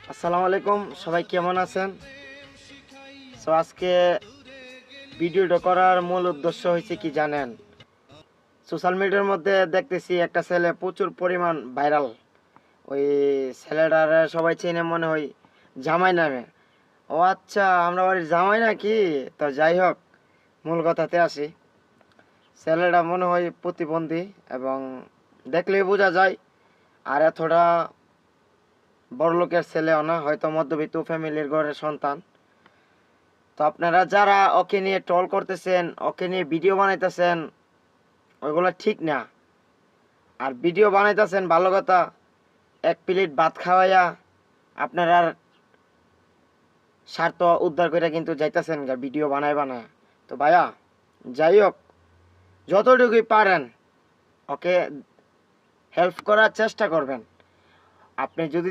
আসসালামু আলাইকুম, সবাই কেমন আছেন? আজকে ভিডিওটা করার মূল উদ্দেশ্য হয়েছে কি জানেন? সোশ্যাল মিডিয়ার মধ্যে দেখতেছি একটা ছেলে প্রচুর পরিমাণ ভাইরাল। ওই ছেলেটার সবাই চেনে মনে হয় জামাই নামে। ও আচ্ছা, আমরা বাড়ির জামাই নাকি? তো যাই হোক, মূল কথাতে আসি। ছেলেটা মনে হয় প্রতিবন্ধী এবং দেখলেই বোঝা যায়। আর এতটা বড়লোকের ছেলেও না, হয়তো মধ্যবিত্ত ফ্যামিলির ঘরের সন্তান। তো আপনারা যারা ওকে নিয়ে ট্রল করতেছেন, ওকে নিয়ে ভিডিও বানাইতেছেন, ওইগুলো ঠিক না। আর ভিডিও বানাইতেছেন ভালো কথা, এক প্লেট ভাত খাওয়াইয়া আপনারা স্বার্থ উদ্ধার করে কিন্তু যাইতেছেন ভিডিও বানায় বানায়। তো ভাইয়া, যাই হোক, যতটুকুই পারেন ওকে হেল্প করার চেষ্টা করবেন। আপনি যদি